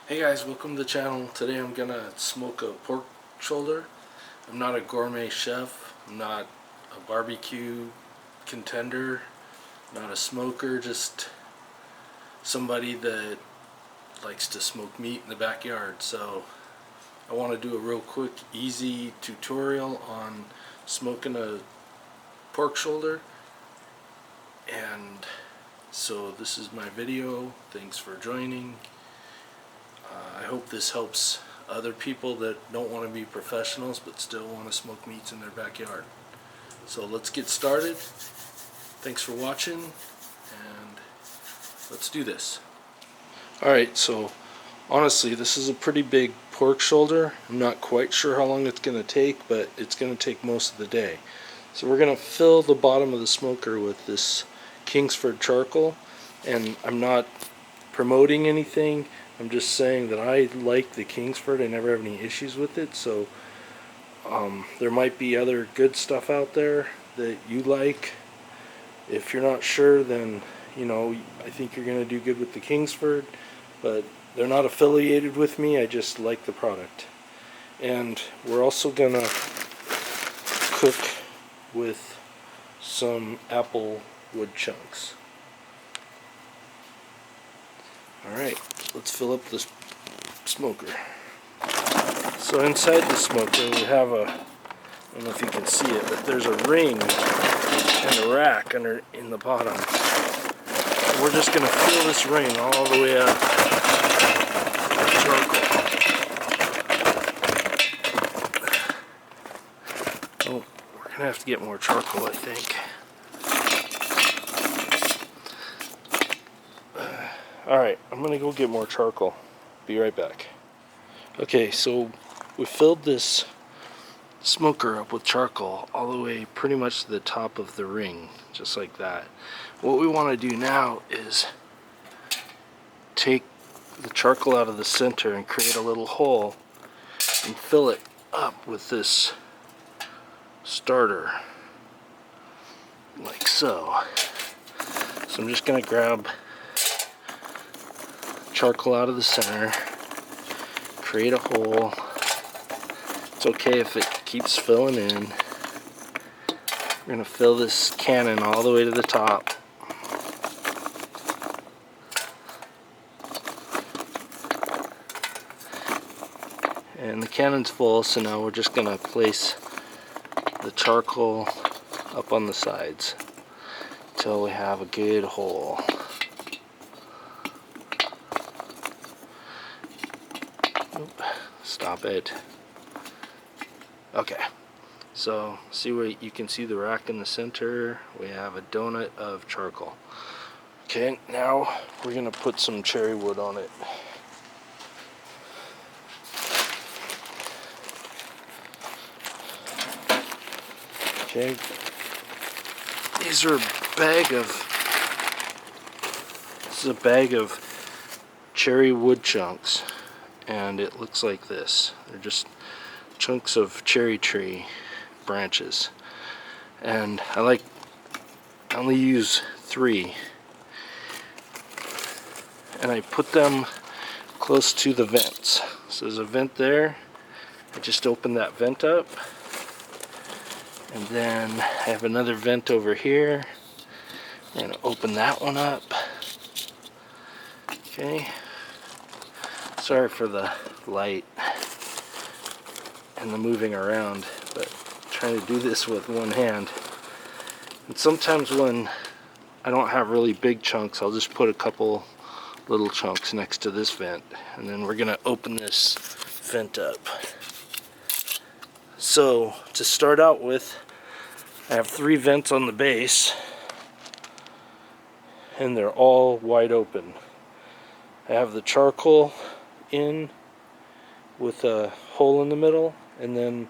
Hey guys, welcome to the channel. Today I'm gonna smoke a pork shoulder. I'm not a gourmet chef, I'm not a barbecue contender, not a smoker, just somebody that likes to smoke meat in the backyard. So I want to do a real quick, easy tutorial on smoking a pork shoulder. And so this is my video. Thanks for joining. I hope this helps other people that don't want to be professionals but still want to smoke meats in their backyard. So let's get started. Thanks for watching, and let's do this. Alright, so honestly this is a pretty big pork shoulder. I'm not quite sure how long it's going to take, but it's going to take most of the day. So we're going to fill the bottom of the smoker with this Kingsford charcoal, and I'm not promoting anything. I'm just saying that I like the Kingsford. I never have any issues with it. So there might be other good stuff out there that you like. If you're not sure, then I think you're going to do good with the Kingsford, but they're not affiliated with me. I just like the product. And we're also going to cook with some apple wood chunks. Alright, let's fill up this smoker. So inside the smoker we have I don't know if you can see it, but there's a ring and a rack under in the bottom. And we're just going to fill this ring all the way up with charcoal. Oh, we're going to have to get more charcoal, I think. Alright, I'm going to go get more charcoal. Be right back. Okay, so we filled this smoker up with charcoal all the way pretty much to the top of the ring, just like that. What we want to do now is take the charcoal out of the center and create a little hole and fill it up with this starter, like so. So I'm just going to grab charcoal out of the center, create a hole. It's okay if it keeps filling in. We're going to fill this cannon all the way to the top. And the cannon's full, so now we're just going to place the charcoal up on the sides until we have a good hole. Stop it. Okay, so see where you can see the rack in the center. We have a donut of charcoal. Okay, now we're going to put some cherry wood on it. Okay, this is a bag of cherry wood chunks, and it looks like this. They're just chunks of cherry tree branches, and I only use 3, and I put them close to the vents. So there's a vent there. I just open that vent up, and then I have another vent over here. I'm going to open that one up. Okay, sorry for the light and the moving around, but I'm trying to do this with one hand. And sometimes when I don't have really big chunks, I'll just put a couple little chunks next to this vent, and then we're going to open this vent up. So to start out with, I have 3 vents on the base, and they're all wide open. I have the charcoal in with a hole in the middle, and then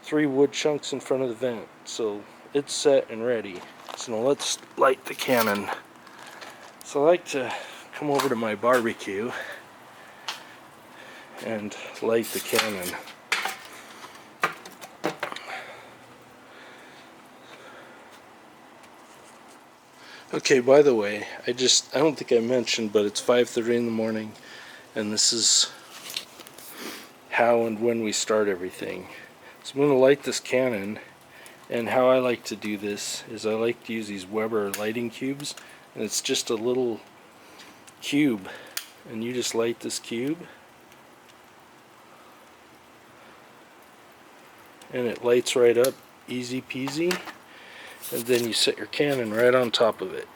3 wood chunks in front of the vent. So it's set and ready. So now let's light the cannon. So I like to come over to my barbecue and light the cannon. Okay, by the way, I don't think I mentioned, but it's 5:30 in the morning, and this is how and when we start everything. So I'm going to light this cannon, and how I like to do this is I like to use these Weber lighting cubes, and it's just a little cube, and you just light this cube and it lights right up, easy peasy, and then you set your cannon right on top of it.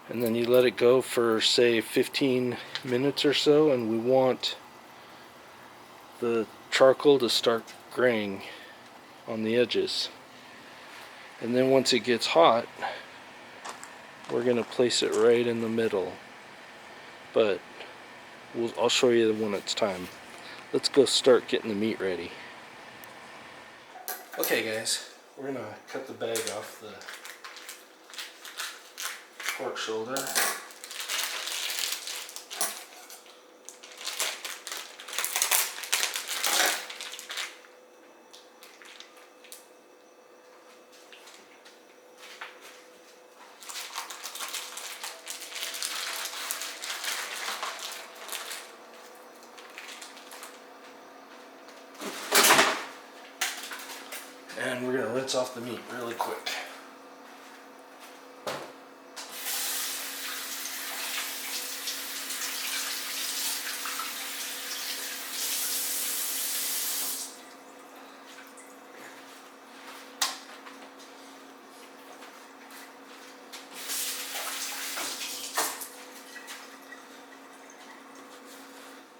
And then you let it go for, say, 15 minutes or so, and we want the charcoal to start graying on the edges. And then once it gets hot, we're going to place it right in the middle. But I'll show you when it's time. Let's go start getting the meat ready. Okay guys, we're going to cut the bag off the pork shoulder. And we're going to rinse off the meat really quick.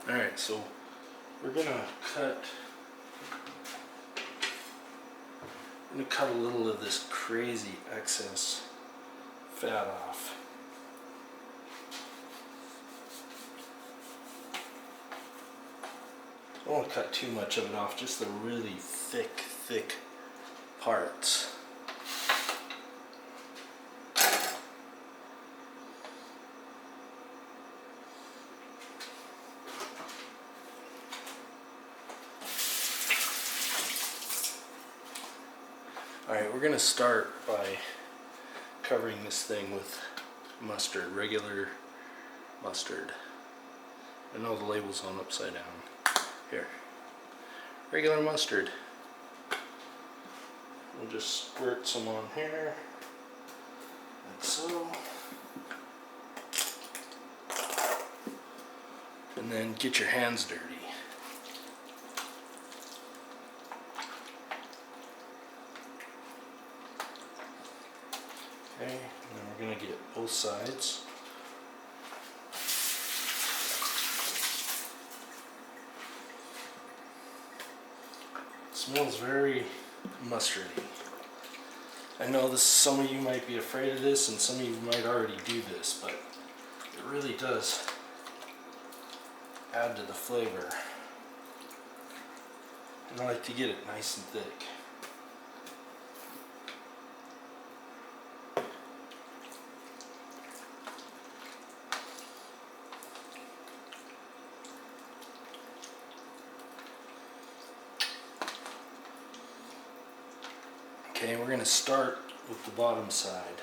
Alright, so we're going to cut a little of this crazy excess fat off. I don't want to cut too much of it off, just the really thick parts. Alright, we're going to start by covering this thing with mustard, regular mustard. I know the label's on upside down. Here. Regular mustard. We'll just squirt some on here, like so. And then get your hands dirty. Okay, and then we're going to get both sides. It smells very mustardy. I know this, some of you might be afraid of this and some of you might already do this, but it really does add to the flavor. And I like to get it nice and thick. Okay, we're going to start with the bottom side.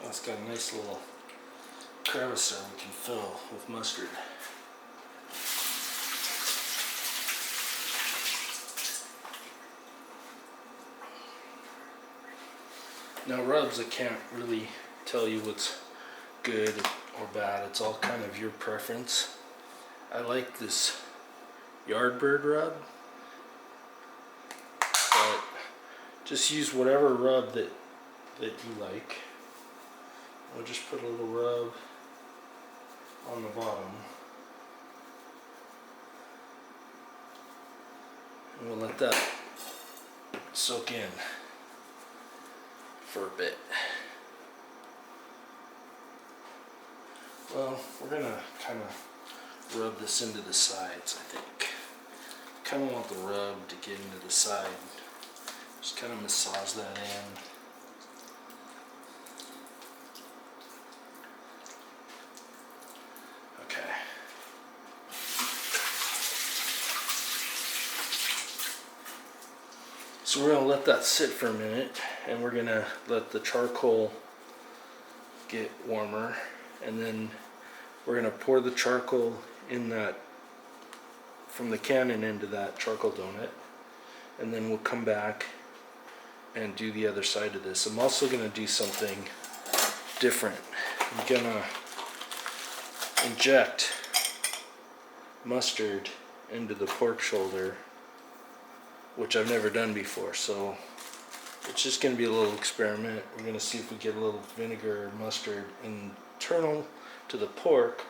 Oh, it's got a nice little crevice there we can fill with mustard. Now rubs, I can't really tell you what's good or bad. It's all kind of your preference. I like this Yardbird rub. But just use whatever rub that you like. We'll just put a little rub on the bottom. And we'll let that soak in for a bit. Well, we're going to kind of rub this into the sides, I think. Kind of want the rub to get into the side. Just kind of massage that in. Okay. So we're going to let that sit for a minute, and we're going to let the charcoal get warmer, and then we're going to pour the charcoal in that, from the cannon into that charcoal donut, and then we'll come back and do the other side of this. I'm also going to do something different. I'm going to inject mustard into the pork shoulder, which I've never done before, so it's just going to be a little experiment. We're going to see if we get a little vinegar or mustard internal to the pork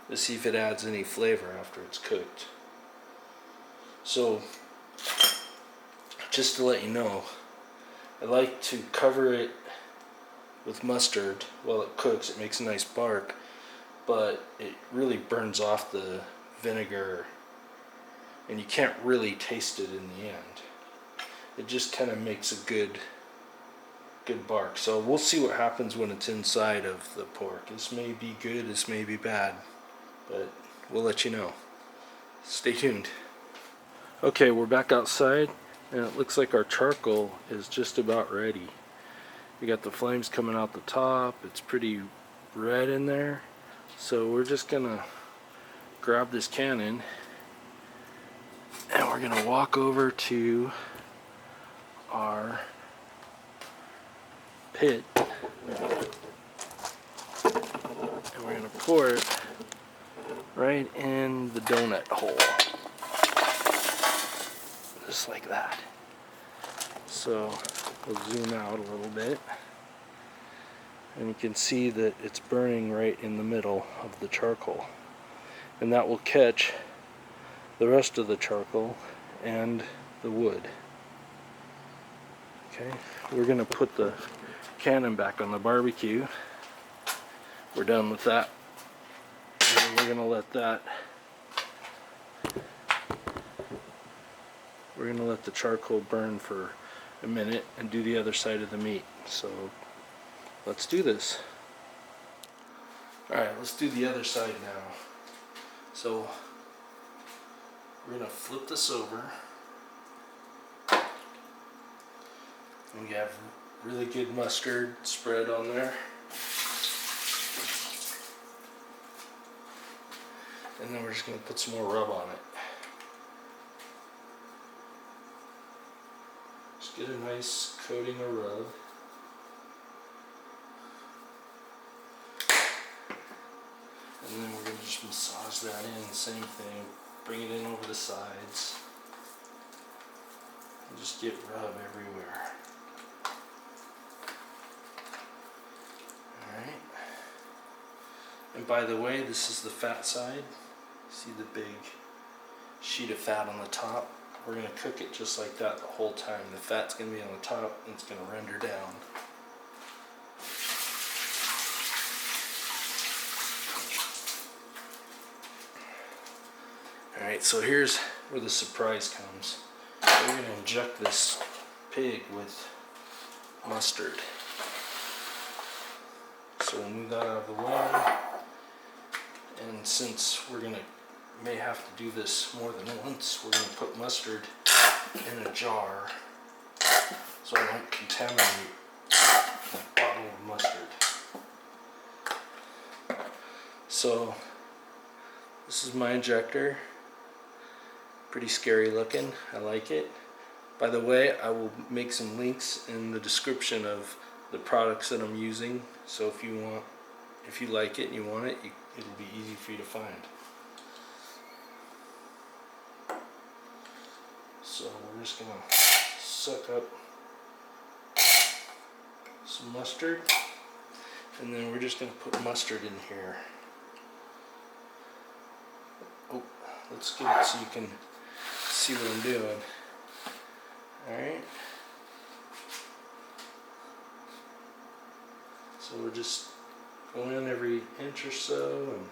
to see if it adds any flavor after it's cooked. So just to let you know, I like to cover it with mustard while it cooks. It makes a nice bark, but it really burns off the vinegar and you can't really taste it in the end. It just kind of makes a good bark. So we'll see what happens when it's inside of the pork. This may be good, this may be bad, but we'll let you know. Stay tuned. Okay, we're back outside, and it looks like our charcoal is just about ready. We got the flames coming out the top. It's pretty red in there. So we're just gonna grab this cannon and we're gonna walk over to our pit and we're gonna pour it right in the donut hole, just like that. So we'll zoom out a little bit and you can see that it's burning right in the middle of the charcoal, and that will catch the rest of the charcoal and the wood. Okay, we're gonna put the cannon back on the barbecue. We're done with that. And we're gonna let the charcoal burn for a minute and do the other side of the meat. So let's do this. Alright, let's do the other side now. So we're gonna flip this over. And we have really good mustard spread on there. And then we're just going to put some more rub on it. Just get a nice coating of rub. And then we're going to just massage that in, same thing. Bring it in over the sides. And just get rub everywhere. Alright. And by the way, this is the fat side. See the big sheet of fat on the top? We're going to cook it just like that the whole time. The fat's going to be on the top and it's going to render down. Alright, so here's where the surprise comes. We're going to inject this pig with mustard. So we'll move that out of the way. And since we're going to may have to do this more than once, we're going to put mustard in a jar so I don't contaminate that bottle of mustard. So this is my injector. Pretty scary looking. I like it. By the way, I will make some links in the description of the products that I'm using. So if you like it and you want it, it'll be easy for you to find. So we're just going to suck up some mustard, and then we're just going to put mustard in here. Oh, let's get it so you can see what I'm doing. Alright. So we're just going in every inch or so and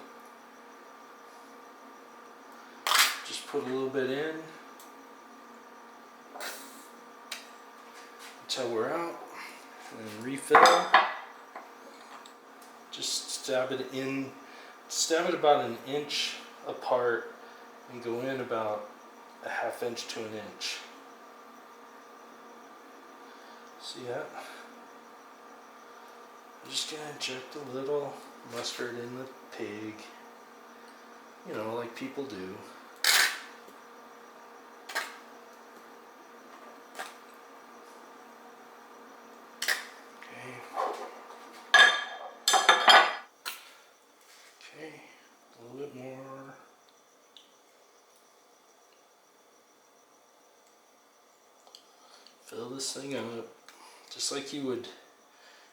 just put a little bit in until we're out, and then refill. Just stab it about an inch apart and go in about a ½ inch to an inch. See that? Just gonna inject a little mustard in the pig, you know, like people do. Okay, a little bit more. Fill this thing up, just like you would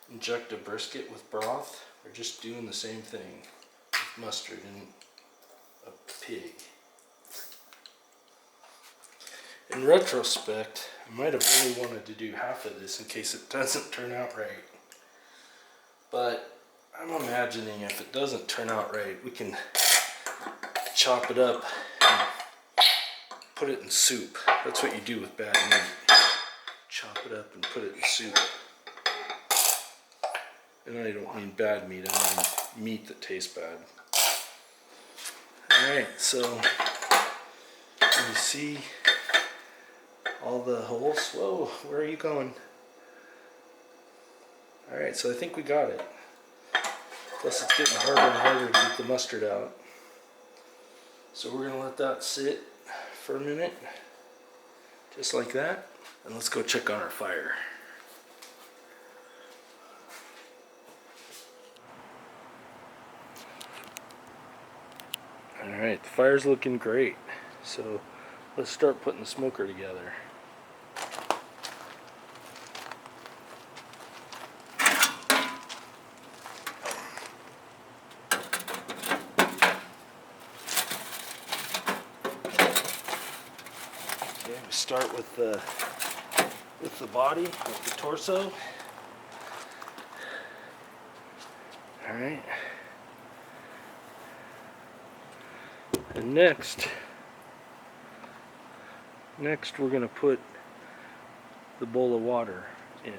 inject a brisket with broth. We're just doing the same thing with mustard in a pig. In retrospect, I might have only wanted to do half of this in case it doesn't turn out right. But I'm imagining if it doesn't turn out right, we can chop it up and put it in soup. That's what you do with bad meat. Chop it up and put it in soup. And I don't mean bad meat, I mean meat that tastes bad. Alright, so you see all the holes? Whoa, where are you going? Alright, so I think we got it. Plus it's getting harder and harder to get the mustard out. So we're going to let that sit for a minute, just like that. And let's go check on our fire. Alright, the fire's looking great. So let's start putting the smoker together. Okay, we start with the body, with the torso. Alright. And next we're going to put the bowl of water in.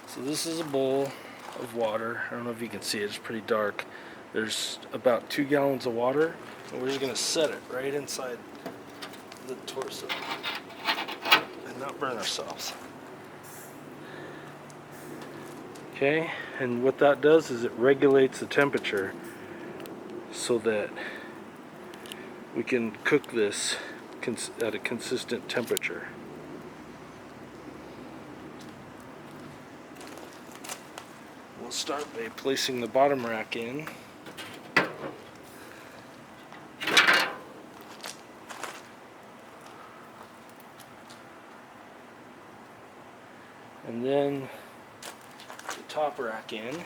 So this is a bowl of water. I don't know if you can see it, it's pretty dark. There's about 2 gallons of water, and we're just going to set it right inside the torso and not burn ourselves. Okay, and what that does is it regulates the temperature so that we can cook this at a consistent temperature. We'll start by placing the bottom rack in. And then the top rack in.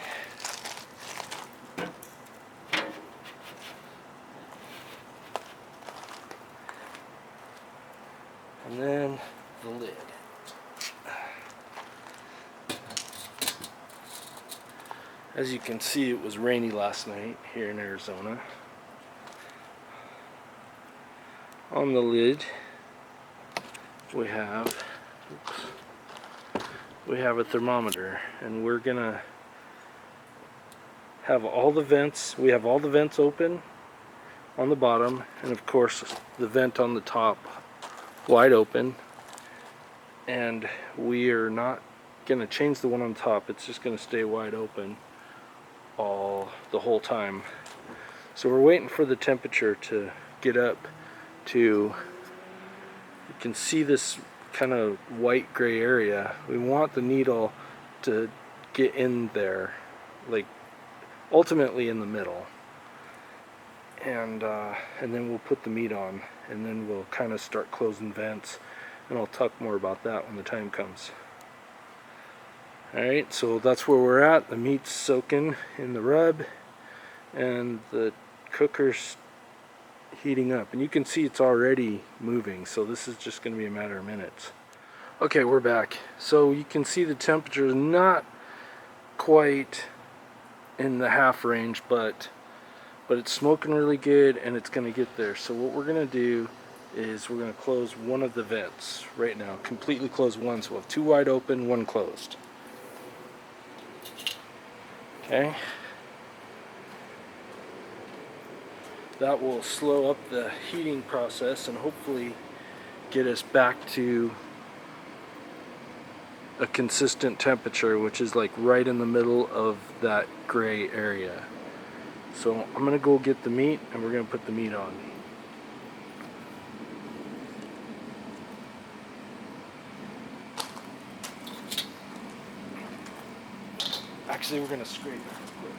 And then the lid. As you can see, it was rainy last night here in Arizona. On the lid, we have a thermometer, and we're gonna have all the vents. We have all the vents open on the bottom, and of course the vent on the top wide open. And we are not gonna change the one on top. It's just gonna stay wide open the whole time. So we're waiting for the temperature to get up to, you can see this kind of white gray area. We want the needle to get in there, like ultimately in the middle, and then we'll put the meat on, and then we'll kind of start closing vents, and I'll talk more about that when the time comes. Alright, so that's where we're at. The meat's soaking in the rub, and the cooker's heating up, and you can see it's already moving, so this is just going to be a matter of minutes. Okay, we're back. So you can see the temperature is not quite in the half range, but it's smoking really good, and it's going to get there. So what we're going to do is we're going to close one of the vents right now, completely close one, so we'll have 2 wide open, 1 closed. Okay. That will slow up the heating process and hopefully get us back to a consistent temperature, which is like right in the middle of that gray area. So I'm gonna go get the meat and we're gonna put the meat on. Actually, we're gonna scrape it real quick.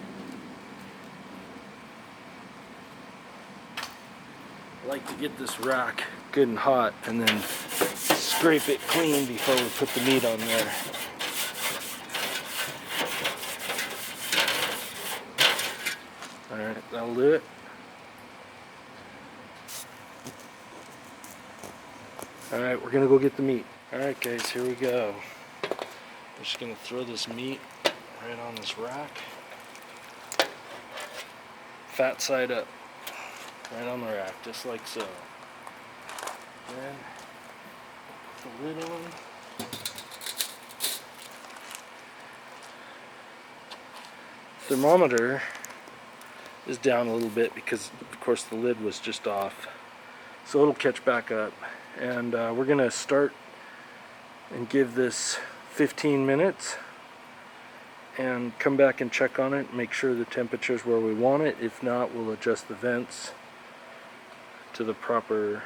I like to get this rack good and hot and then scrape it clean before we put the meat on there. Alright, that'll do it. Alright, we're gonna go get the meat. Alright guys, here we go. I'm just gonna throw this meat right on this rack. Fat side up. Right on the rack, just like so. Then put the lid on. Thermometer is down a little bit because of course the lid was just off. So it'll catch back up. And we're gonna start and give this 15 minutes and come back and check on it, make sure the temperature's where we want it. If not, we'll adjust the vents to the proper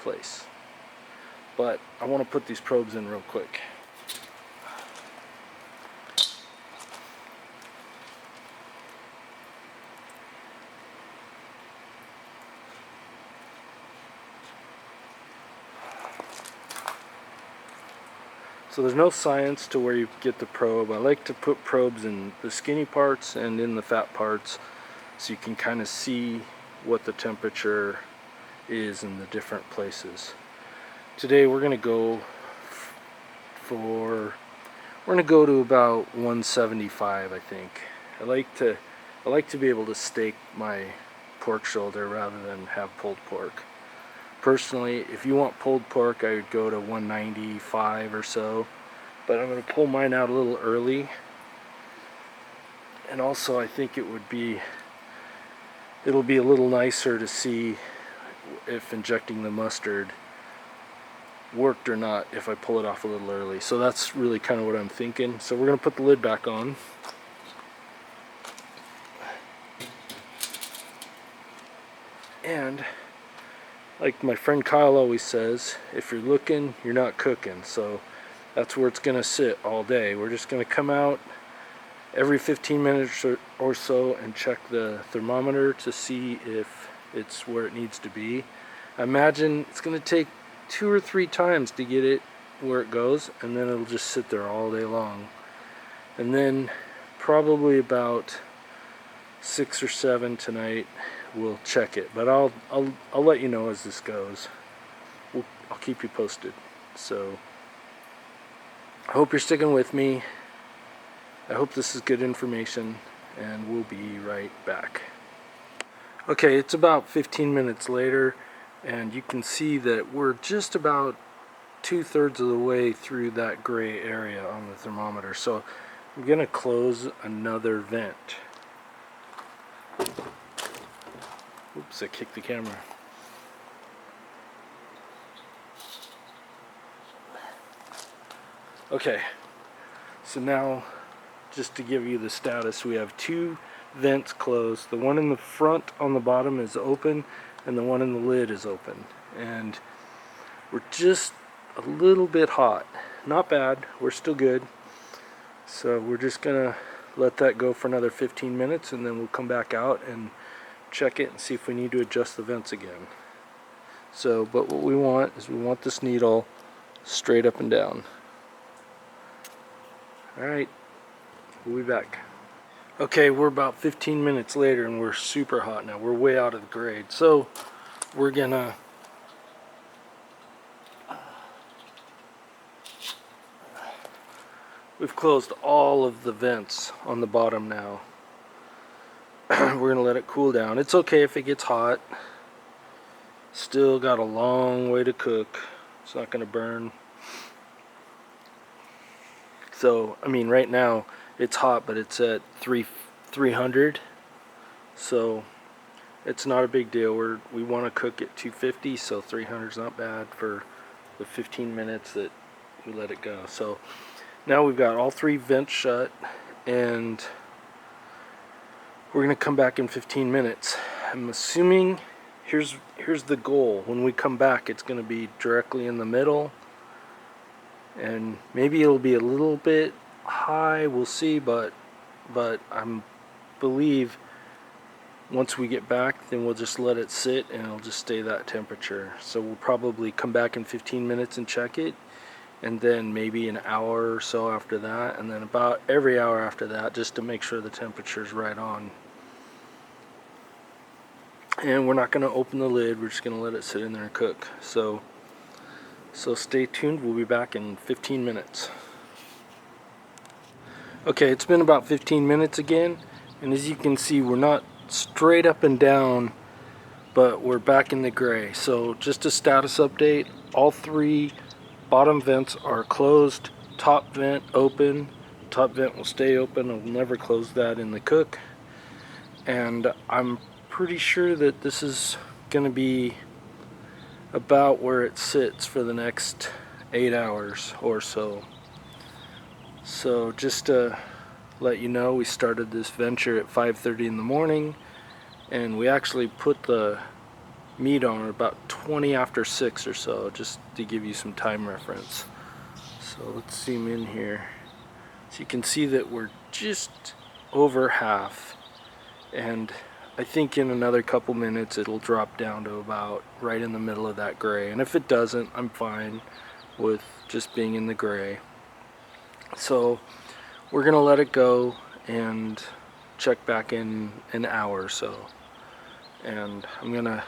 place. But I want to put these probes in real quick. So there's no science to where you get the probe. I like to put probes in the skinny parts and in the fat parts so you can kind of see what the temperature is in the different places. Today we're going to go to about 175, I think. I like to be able to steak my pork shoulder rather than have pulled pork. Personally, if you want pulled pork, I would go to 195 or so, but I'm going to pull mine out a little early. And also I think it'll be a little nicer to see if injecting the mustard worked or not if I pull it off a little early. So that's really kind of what I'm thinking. So we're going to put the lid back on. And like my friend Kyle always says, if you're looking, you're not cooking. So that's where it's going to sit all day. We're just going to come out every 15 minutes or so and check the thermometer to see if it's where it needs to be. I imagine it's going to take 2 or 3 times to get it where it goes, and then it'll just sit there all day long. And then probably about 6 or 7 tonight we'll check it, but I'll let you know as this goes. I'll keep you posted. So I hope you're sticking with me. I hope this is good information, and we'll be right back. Okay, it's about 15 minutes later, and you can see that we're just about 2/3 of the way through that gray area on the thermometer. So I'm gonna close another vent. Oops, I kicked the camera. Okay, so now just to give you the status, we have 2 vents closed. The one in the front on the bottom is open, and the one in the lid is open. And we're just a little bit hot. Not bad, we're still good. So we're just gonna let that go for another 15 minutes, and then we'll come back out and check it and see if we need to adjust the vents again. So, but what we want is we want this needle straight up and down. Alright, we'll be back. Okay, we're about 15 minutes later and we're super hot now. We're way out of the grade. So we're gonna we've closed all of the vents on the bottom now. We're gonna let it cool down. It's okay if it gets hot. Still got a long way to cook. It's not gonna burn. So I mean, right now it's hot, but it's at 300. So It's not a big deal. We want to cook at 250, so 300 is not bad for the 15 minutes that we let it go. So now we've got all 3 vents shut, and we're going to come back in 15 minutes. I'm assuming here's the goal. When we come back, it's going to be directly in the middle, and maybe it'll be a little bit high. We'll see, but I believe once we get back, then we'll just let it sit and it'll just stay that temperature. So we'll probably come back in 15 minutes and check it, and then maybe an hour or so after that, and then about every hour after that, just to make sure the temperature's right on. And we're not going to open the lid, we're just going to let it sit in there and cook. So stay tuned, we'll be back in 15 minutes. Okay, it's been about 15 minutes again, and as you can see, we're not straight up and down, but we're back in the gray. So just a status update, all 3 bottom vents are closed, top vent open. Top vent will stay open, I'll never close that in the cook. And I'm pretty sure that this is going to be about where it sits for the next 8 hours or so. So just to let you know, we started this venture at 5:30 in the morning, and we actually put the meat on about 20 after 6 or so, just to give you some time reference. So let's zoom in here. So you can see that we're just over half, and I think in another couple minutes it'll drop down to about right in the middle of that gray, and if it doesn't, I'm fine with just being in the gray. So we're gonna let it go and check back in an hour or so, and I'm gonna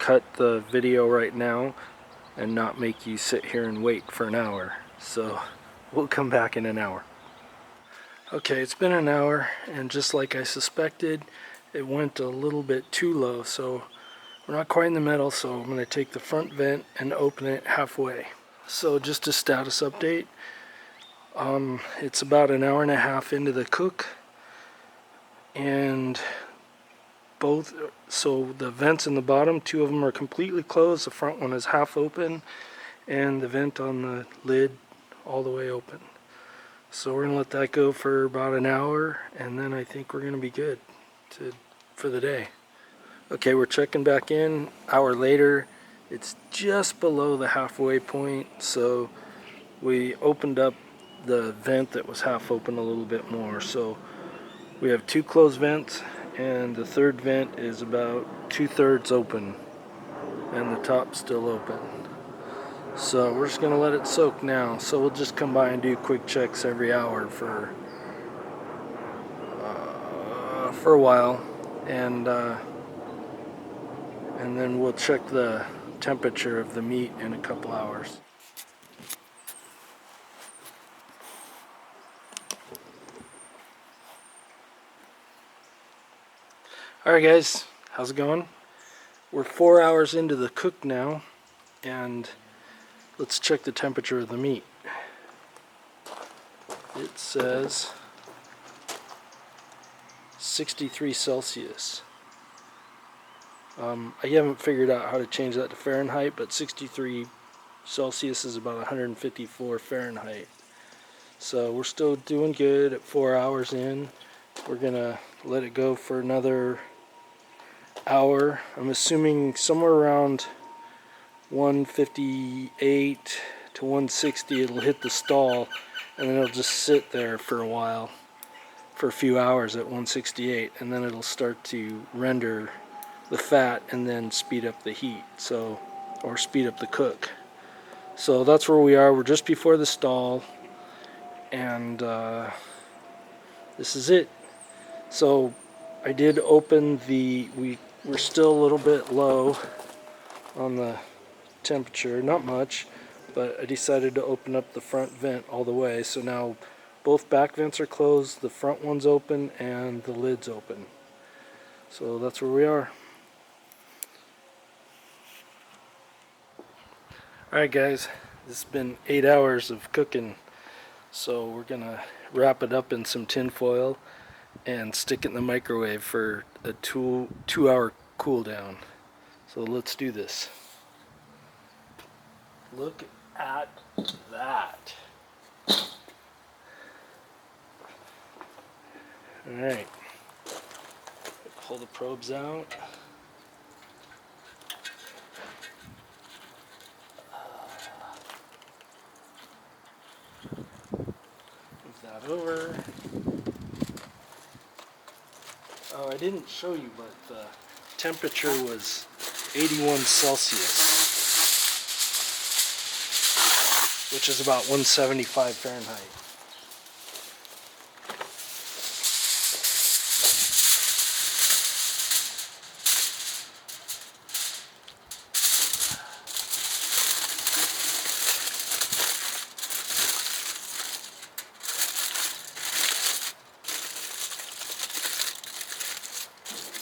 cut the video right now and not make you sit here and wait for an hour. So we'll come back in an hour. Okay, it's been an hour, and just like I suspected, it went a little bit too low, so we're not quite in the middle. So I'm going to take the front vent and open it halfway. So just a status update, it's about an hour and a half into the cook, and so the vents in the bottom, 2 of them are completely closed, the front one is half open, and the vent on the lid all the way open. So we're gonna let that go for about an hour, and then I think we're gonna be good for the day. Okay, we're checking back in, hour later. It's just below the halfway point, so we opened up the vent that was half open a little bit more. So we have 2 closed vents, and the third vent is about 2/3 open, and the top's still open. So we're just gonna let it soak now. So we'll just come by and do quick checks every hour for a while, and then we'll check the temperature of the meat in a couple hours. Alright guys, how's it going? We're 4 hours into the cook now, and let's check the temperature of the meat. It says 63 Celsius. I haven't figured out how to change that to Fahrenheit, but 63 Celsius is about 154 Fahrenheit. So we're still doing good at 4 hours in. We're gonna let it go for another hour. I'm assuming somewhere around 158 to 160 it'll hit the stall, and then it'll just sit there for a while, for a few hours at 168, and then it'll start to render the fat and then speed up the heat, so, or speed up the cook. So that's where we are. We're just before the stall, and this is it. So I did open we're still a little bit low on the temperature, not much, but I decided to open up the front vent all the way. So now both back vents are closed, the front one's open, and the lid's open. So that's where we are. Alright guys, this has been 8 hours of cooking, so we're gonna wrap it up in some tin foil and stick it in the microwave for a 2 hour cool down. So let's do this. Look at that. Alright. Pull the probes out. Move that over. Oh, I didn't show you, but the temperature was 81 Celsius, which is about 175 Fahrenheit.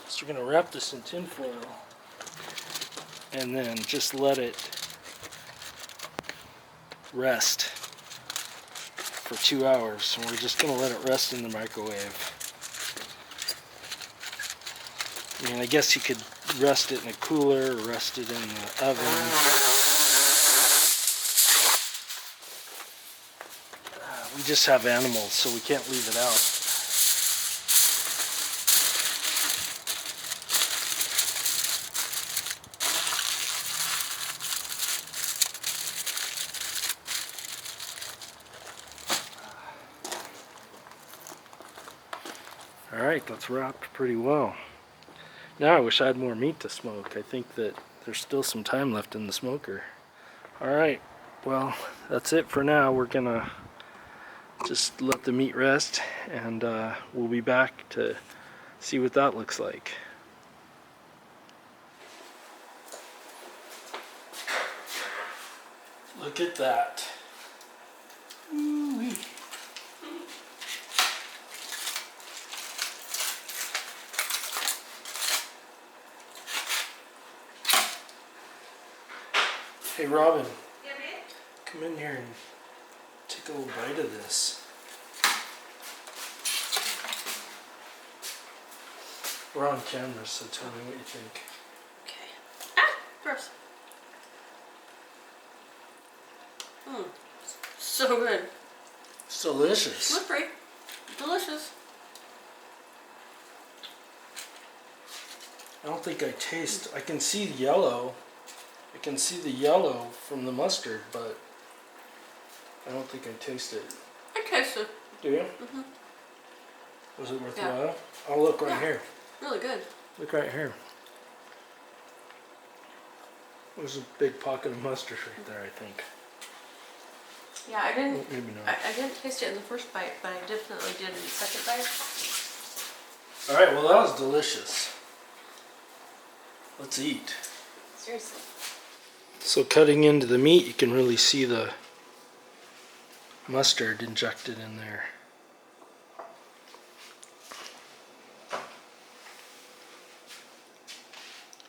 So we're going to wrap this in tin foil and then just let it rest for 2 hours. And we're just going to let it rest in the microwave. I mean, I guess you could rest it in a cooler or rest it in the oven. We just have animals, so we can't leave it out. Alright, that's wrapped pretty well. Now I wish I had more meat to smoke. I think that there's still some time left in the smoker. Alright, well, that's it for now. We're gonna just let the meat rest, and we'll be back to see what that looks like. Look at that. Ooh-wee. Hey Robin, Yeah, babe? come in here and take a little bite of this. We're on camera, so tell me what you think. Okay. Ah! Gross. So good. It's delicious. Slippery. Delicious. I don't think I taste. I can see the yellow. I can see the yellow from the mustard, but I don't think I taste it. I taste it. Do you? Mm-hmm. Was it worth the Yeah. while? Oh, look right Yeah. here. Really good. Look right here. There's a big pocket of mustard right there, I think. Yeah, I didn't. Oh, maybe not. I didn't taste it in the first bite, but I definitely did in the second bite. All right. Well, that was delicious. Let's eat. Seriously. So cutting into the meat, you can really see the mustard injected in there.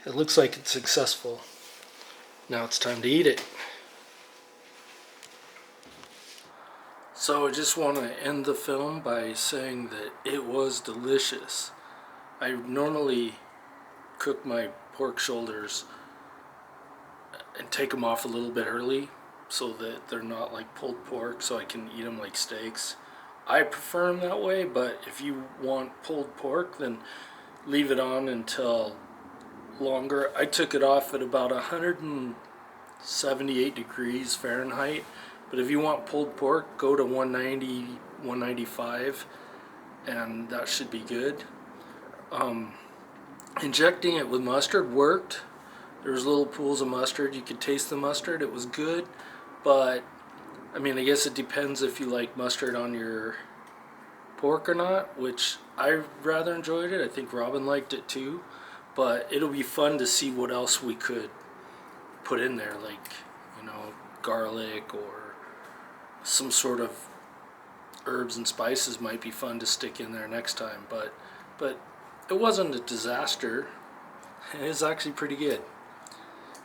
It looks like it's successful. Now it's time to eat it. So I just want to end the film by saying that it was delicious. I normally cook my pork shoulders and take them off a little bit early so that they're not like pulled pork, so I can eat them like steaks. I prefer them that way, but if you want pulled pork, then leave it on until longer. I took it off at about 178 degrees Fahrenheit, but if you want pulled pork, go to 190, 195, and that should be good. Injecting it with mustard worked. There was little pools of mustard. You could taste the mustard. It was good, but I mean, I guess it depends if you like mustard on your pork or not, which I rather enjoyed it. I think Robin liked it too, but it'll be fun to see what else we could put in there, like, you know, garlic or some sort of herbs and spices might be fun to stick in there next time, but it wasn't a disaster. It was actually pretty good.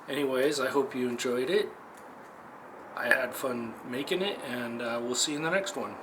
Anyways, I hope you enjoyed it. I had fun making it, and we'll see you in the next one.